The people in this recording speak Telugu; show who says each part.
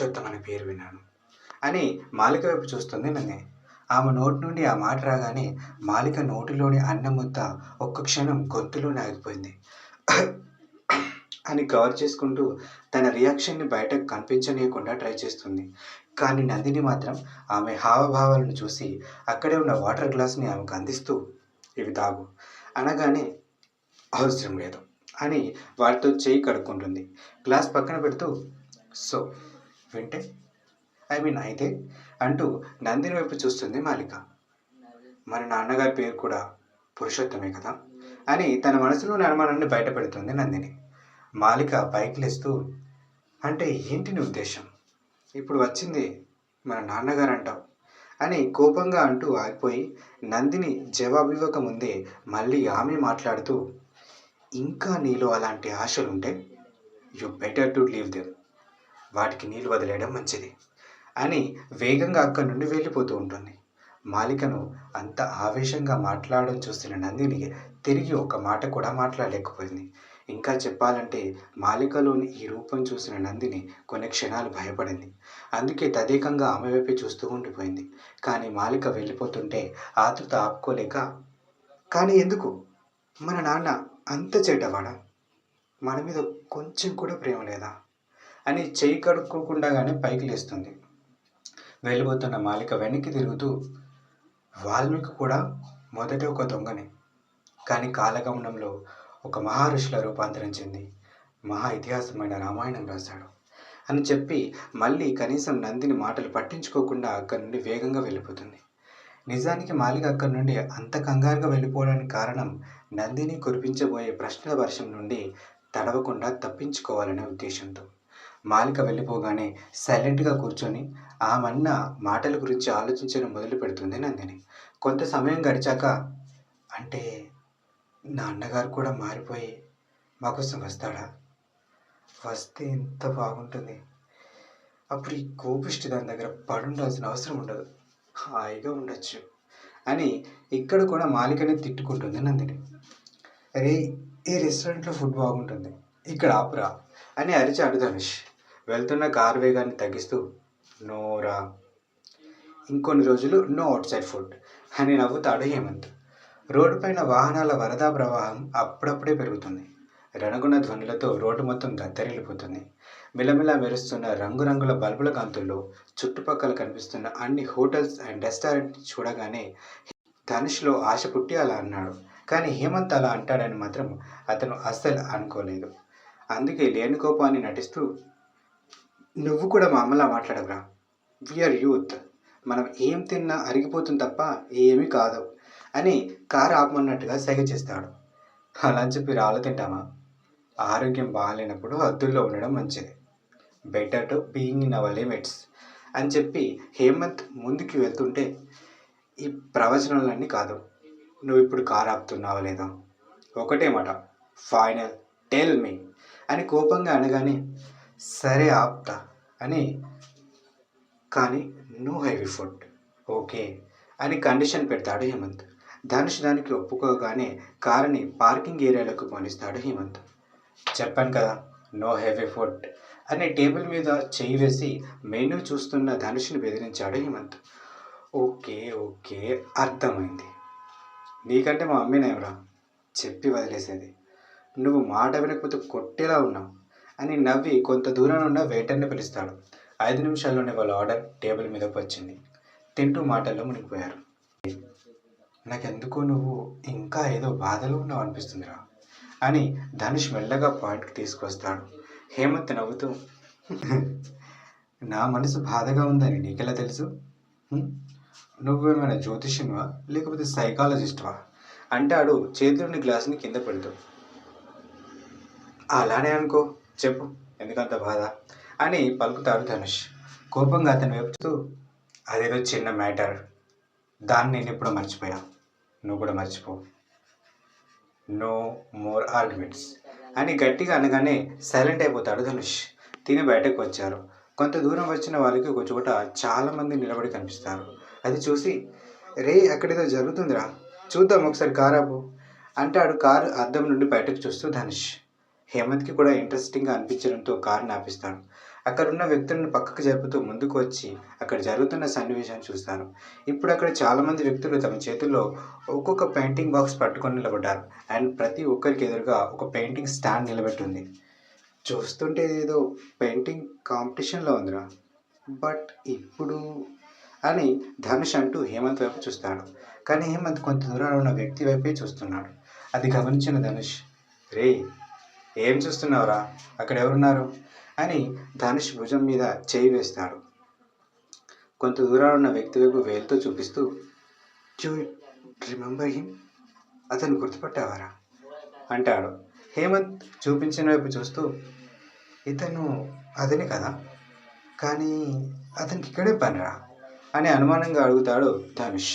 Speaker 1: పురుషోత్తం అనే పేరు విన్నాను అని మాలిక వైపు చూస్తుంది నందిని. ఆమె నోటి నుండి ఆ మాట రాగానే మాలిక నోటిలోని అన్నం ముద్ద ఒక్క క్షణం గొంతులోనే ఆగిపోయింది. అని కవర్ చేసుకుంటూ తన రియాక్షన్ని బయటకు కనిపించనీయకుండా ట్రై చేస్తుంది. కానీ నందిని మాత్రం ఆమె హావభావాలను చూసి అక్కడే ఉన్న వాటర్ గ్లాస్ని ఆమెకు అందిస్తూ ఇవి తాగు అనగానే అవసరం లేదు అని వాటితో చేయి కడుక్కుంటుంది. గ్లాస్ పక్కన పెడుతూ సో వింటే అయితే అంటూ నందిని వైపు చూస్తుంది మాలిక. మన నాన్నగారి పేరు కూడా పురుషోత్తమే కదా అని తన మనసులోని అనుమానాన్ని బయటపెడుతుంది నందిని. మాలిక పైకి లేస్తూ అంటే ఏంటి నీ ఉద్దేశం? ఇప్పుడు వచ్చింది మన నాన్నగారు అంటావు అని కోపంగా అంటూ ఆగిపోయి నందిని జవాబు ఇవ్వకముందే మళ్ళీ ఆమె మాట్లాడుతూ ఇంకా నీలో అలాంటి ఆశలుంటే you better to leave them, వాటికి నీళ్ళు వదిలేయడం మంచిది అని వేగంగా అక్కడి నుండి వెళ్ళిపోతూ ఉంటుంది. మాలికను అంత ఆవేశంగా మాట్లాడడం చూసిన నందిని తిరిగి ఒక మాట కూడా మాట్లాడలేకపోయింది. ఇంకా చెప్పాలంటే మాలికలోని ఈ రూపం చూసిన నందిని కొన్ని క్షణాలు భయపడింది. అందుకే తదేకంగా ఆమె వైపే చూస్తూ ఉండిపోయింది. కానీ మాలిక వెళ్ళిపోతుంటే ఆతృత ఆపుకోలేక కానీ ఎందుకు? మన నాన్న అంత చెడ్డవాడా? మన మీద కొంచెం కూడా ప్రేమ లేదా అని చెయ్యి కడుక్కోకుండానే పైకి లేస్తుంది. వెళ్ళిపోతున్న మాలిక వెనక్కి తిరుగుతూ వాల్మీకి కూడా మొదట ఒక దొంగనే, కానీ కాలగమనంలో ఒక మహర్షిలా రూపాంతరం చెంది మహా ఇతిహాసమైన రామాయణం రాశాడు అని చెప్పి మళ్ళీ కనీసం నందిని మాటలు పట్టించుకోకుండా అక్కడి నుండి వేగంగా వెళ్ళిపోతుంది. నిజానికి మాలిక అక్కడి నుండి అంత కంగారుగా వెళ్ళిపోవడానికి కారణం నందిని కురిపించబోయే ప్రశ్నల వర్షం నుండి తడవకుండా తప్పించుకోవాలనే ఉద్దేశంతో. మాలిక వెళ్ళిపోగానే సైలెంట్గా కూర్చొని ఆమన్న మాటల గురించి ఆలోచించడం మొదలు పెడుతుంది నందిని. కొంత సమయం గడిచాక అంటే నాన్నగారు కూడా మారిపోయి మాకోసం వస్తాడా? వస్తే ఎంత బాగుంటుంది. అప్పుడు ఈ కోపిష్టి దాని దగ్గర పడుండాల్సిన అవసరం ఉండదు, హాయిగా ఉండొచ్చు అని ఇక్కడ కూడా మాలికని తిట్టుకుంటుంది నందిని. అరే ఈ రెస్టారెంట్లో ఫుడ్ బాగుంటుంది, ఇక్కడ ఆపురా అని అరిచాడు ధనుష్. వెళ్తున్న కారు వేగాన్ని తగ్గిస్తూ నోరా, ఇంకొన్ని రోజులు నో అవుట్ సైడ్ ఫుడ్ అని నవ్వుతాడు హేమంత్. రోడ్డు పైన వాహనాల వరద ప్రవాహం అప్పుడప్పుడే పెరుగుతుంది. రణగుణ ధ్వనులతో రోడ్డు మొత్తం దద్దరిల్లిపోతుంది. మిలమిలా మెరుస్తున్న రంగురంగుల బల్బుల కాంతుల్లో చుట్టుపక్కల కనిపిస్తున్న అన్ని హోటల్స్ అండ్ రెస్టారెంట్ చూడగానే ధనుష్లో ఆశ పుట్టి అలా అన్నాడు. కానీ హేమంత్ అలా అంటాడని మాత్రం అతను అస్సలు అనుకోలేదు. అందుకే లేని కోపాన్ని నటిస్తూ నువ్వు కూడా మా అమ్మలా మాట్లాడవురా, వీఆర్ యూత్, మనం ఏం తిన్నా అరిగిపోతుంది తప్ప ఏమీ కాదు అని కారు ఆపమన్నట్టుగా సైగ చేస్తాడు. అలా చెప్పి రాళ్ళు తింటామా? ఆరోగ్యం బాగాలేనప్పుడు హద్దుల్లో ఉండడం మంచిది, better to being in our limits అని చెప్పి హేమంత్ ముందుకు వెళ్తుంటే ఈ ప్రవచనాలన్నీ కాదు, నువ్వు ఇప్పుడు కారు ఆపుతున్నావా లేదా, ఒకటే మాట ఫైనల్ టెల్ మీ అని కోపంగా అనగానే సరే ఆపుతా అని, కానీ నో హెవీ ఫుడ్ ఓకే అని కండిషన్ పెడతాడు హేమంత్. ధనుష్ దానికి ఒప్పుకోగానే కారుని పార్కింగ్ ఏరియాలోకి పోనిస్తాడు హేమంత్. చెప్పాను కదా నో హెవీ ఫుడ్ అని టేబుల్ మీద చేయి వేసి మెనూ చూస్తున్న ధనుష్ని బెదిరించాడు హేమంత్. ఓకే ఓకే అర్థమైంది, నీకంటే మా అమ్మేనేమరా చెప్పి వదిలేసేది, నువ్వు మాట వినకపోతే కొట్టేలా ఉన్నావు అని నవ్వి కొంత దూరం ఉన్న వెయిటర్ని పిలుస్తాడు. 5 నిమిషాల్లోనే వాళ్ళ ఆర్డర్ టేబుల్ మీదకి వచ్చింది. తింటూ మాటల్లో మునిగిపోయారు. నాకెందుకో నువ్వు ఇంకా ఏదో బాధలో ఉన్నావు అనిపిస్తుందిరా అని ధనుష్ మెల్లగా పాయింట్కి తీసుకొస్తాడు. హేమంత్ నవ్వుతూ నా మనసు బాధగా ఉందని నీకెలా తెలుసు? నువ్వేమైనా జ్యోతిష్యమా లేకపోతే సైకాలజిస్ట్వా అంటాడు చేతిలోని గ్లాసుని కింద పెడుతూ. అలానే అనుకో, చెప్పు ఎందుకంత బాధ అని పలుకుతాడు ధనుష్. కోపంగా అతను వైపుతూ అదేదో చిన్న మ్యాటర్, దాన్ని నేను ఎప్పుడో మర్చిపోయా, నువ్వు కూడా మర్చిపో, నో మోర్ ఆర్గ్యుమెంట్స్ అని గట్టిగా అనగానే సైలెంట్ అయిపోతాడు ధనుష్. తిని బయటకు వచ్చారు. కొంత దూరం వచ్చిన వాళ్ళకి ఒక చోట చాలామంది నిలబడి కనిపిస్తారు. అది చూసి రే అక్కడేదో జరుగుతుందిరా, చూద్దాం ఒకసారి కారు ఆపు అంటాడు కారు అద్దం నుండి బయటకు చూస్తూ ధనుష్. హేమంత్కి కూడా ఇంట్రెస్టింగ్గా అనిపించడంతో కారుని ఆపిస్తాడు. అక్కడున్న వ్యక్తులను పక్కకు జరుపుతూ ముందుకు వచ్చి అక్కడ జరుగుతున్న సన్నివేశాన్ని చూస్తారు. ఇప్పుడు అక్కడ చాలామంది వ్యక్తులు తమ చేతుల్లో ఒక్కొక్క పెయింటింగ్ బాక్స్ పట్టుకొని నిలబడ్డారు. అండ్ ప్రతి ఒక్కరికి ఎదురుగా ఒక పెయింటింగ్ స్టాండ్ నిలబెట్టి ఉంది. చూస్తుంటే ఏదో పెయింటింగ్ కాంపిటీషన్‌లో ఉందిరా! బట్ ఇప్పుడు అని ధనుష్ అంటూ హేమంత్ వైపు చూస్తాడు. కానీ హేమంత్ కొంత దూరంలో ఉన్న వ్యక్తి వైపే చూస్తున్నాడు. అది గమనించిన ధనుష్, "రేయ్! ఏం చూస్తున్నావురా? అక్కడ ఎవరున్నారు?" అని ధనుష్ భుజం మీద చేయి వేస్తాడు. కొంత దూరంలో ఉన్న వ్యక్తి వైపు వేలుతో చూపిస్తూ, "యూ రిమెంబర్ హిమ్? అతన్ని గుర్తుపట్టావారా?" అంటాడు. హేమంత్ చూపించిన వైపు చూస్తూ, "ఇతను అతనే కదా? కానీ అతనికి ఇక్కడే పనిరా?" అని అనుమానంగా అడుగుతాడు ధనుష్.